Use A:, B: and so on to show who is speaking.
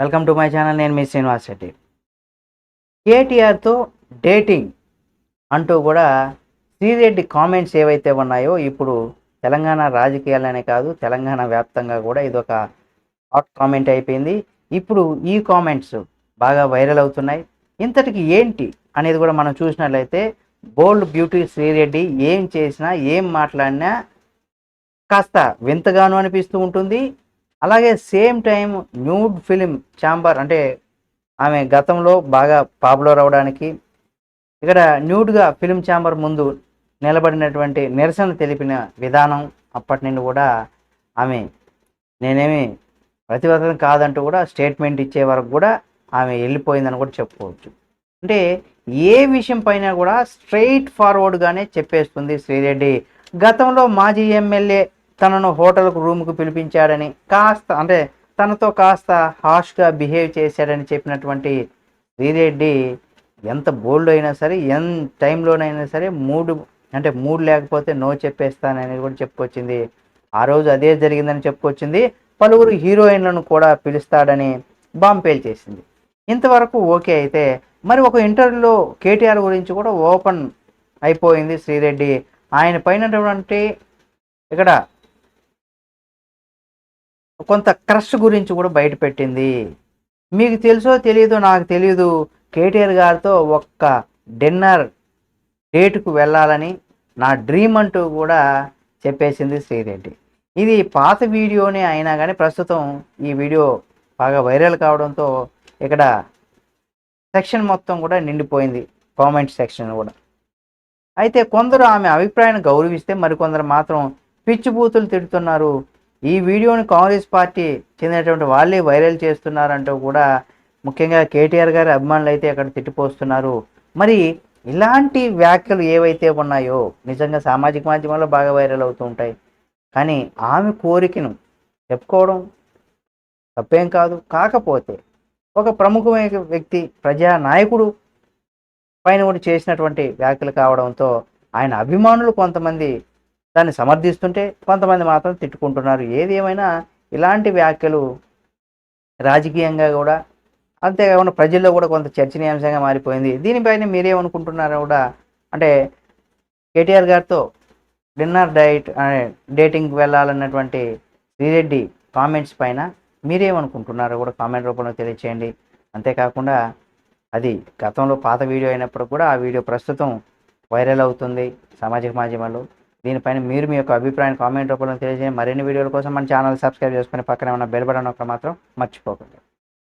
A: Welcome to my channel. నేను మీ Srinivas Reddy. కేటీఆర్తో dating అంటూ కూడా శ్రీరెడ్డి కామెంట్స్ ఏవైతే ఉన్నాయో ఇప్పుడు తెలంగాణ రాజకీయాలనే కాదు తెలంగాణ వ్యాప్తంగా కూడా ఇదొక హాట్ కామెంట్ అయిపోయింది. ఇప్పుడు ఈ కామెంట్స్ బాగా వైరల్ అవుతున్నాయి. ఇంతటికి ఏంటి అనేది కూడా మనం చూసినట్లయితే బోల్డ్ బ్యూటీ శ్రీరెడ్డి ఏం చేసినా ఏం మాట్లాడినా కాస్త వింతగాను అనిపిస్తూ ఉంటుంది. అలాగే same time nude film chamber అంటే ఆమె గతంలో బాగా పాపులర్ అవడానికి ఇక్కడ న్యూడ్గా ఫిలిం ఛాంబర్ ముందు నిలబడినటువంటి నిరసన తెలిపిన విధానం అప్పటి నుండి కూడా ఆమె నేనేమి ప్రతివాదం కాదంటూ కూడా స్టేట్మెంట్ ఇచ్చే వరకు కూడా ఆమె వెళ్ళిపోయిందని కూడా చెప్పుకోవచ్చు. అంటే ఏ విషయం పైన కూడా స్ట్రైట్ ఫార్వర్డ్గానే చెప్పేస్తుంది శ్రీరెడ్డి. గతంలో మాజీ ఎమ్మెల్యే తనను హోటల్కు రూమ్కు పిలిపించాడని కాస్త అంటే తనతో కాస్త హాష్గా బిహేవ్ చేశాడని చెప్పినటువంటి శ్రీరెడ్డి ఎంత బోల్డ్ అయినా సరే ఎంత టైంలోనైనా సరే మూడు లేకపోతే నో చెప్పేస్తానని కూడా చెప్పుకొచ్చింది. ఆ రోజు అదే జరిగిందని చెప్పుకొచ్చింది. పలువురు హీరోయిన్లను కూడా పిలుస్తాడని బాంబ్ పేల్చేసింది. ఇంతవరకు ఓకే అయితే మరి ఒక ఇంటర్వ్యూలో కేటీఆర్ గురించి కూడా ఓపెన్ అయిపోయింది శ్రీరెడ్డి. ఆయన పైనటువంటి ఇక్కడ కొంత క్రష్ గురించి కూడా బయటపెట్టింది. మీకు తెలుసో తెలియదో నాకు తెలియదు, కేటీఆర్ గారితో ఒక్క డిన్నర్ డేట్కు వెళ్ళాలని నా డ్రీమ్ అంటూ కూడా చెప్పేసింది శ్రీరెడ్డి. ఇది పాత వీడియోనే అయినా కానీ ప్రస్తుతం ఈ వీడియో బాగా వైరల్ కావడంతో ఇక్కడ సెక్షన్ మొత్తం కూడా నిండిపోయింది, కామెంట్ సెక్షన్ కూడా. అయితే కొందరు ఆమె అభిప్రాయాన్ని గౌరవిస్తే మరికొందరు మాత్రం పిచ్చిబూతులు తిడుతున్నారు. ఈ వీడియోని కాంగ్రెస్ పార్టీ చెందినటువంటి వాళ్ళే వైరల్ చేస్తున్నారంటూ కూడా ముఖ్యంగా కేటీఆర్ గారి అభిమానులు అయితే అక్కడ తిట్టిపోస్తున్నారు. మరి ఇలాంటి వ్యాఖ్యలు ఏవైతే ఉన్నాయో నిజంగా సామాజిక మాధ్యమాల్లో బాగా వైరల్ అవుతూ ఉంటాయి. కానీ ఆమె కోరికను చెప్పుకోవడం తప్పేం కాదు. కాకపోతే ఒక ప్రముఖమైన వ్యక్తి ప్రజానాయకుడు పైన కూడా చేసినటువంటి వ్యాఖ్యలు కావడంతో ఆయన అభిమానులు కొంతమంది దాన్ని సమర్థిస్తుంటే కొంతమంది మాత్రం తిట్టుకుంటున్నారు. ఏది ఏమైనా ఇలాంటి వ్యాఖ్యలు రాజకీయంగా కూడా అంతేకాకుండా ప్రజల్లో కూడా కొంత చర్చనీయాంశంగా మారిపోయింది. దీనిపైన మీరేమనుకుంటున్నారో కూడా అంటే కేటీఆర్ గారితో డిన్నర్ డేటింగ్కి వెళ్ళాలన్నటువంటి శ్రీరెడ్డి కామెంట్స్ పైన మీరేమనుకుంటున్నారో కూడా కామెంట్ రూపంలో తెలియచేయండి. అంతేకాకుండా అది గతంలో పాత వీడియో అయినప్పుడు కూడా ఆ వీడియో ప్రస్తుతం వైరల్ అవుతుంది సామాజిక మాధ్యమాల్లో. దీనిపైన మీరు మీ యొక్క అభిప్రాయాన్ని కామెంట్ రూపంలో తెలియజేయండి. మరిన్ని వీడియోల కోసం మన ఛానల్ సబ్స్క్రైబ్ చేసుకుని పక్కనే ఉన్న బెల్ బటన్ నొక్కడం మాత్రం మర్చిపోకండి.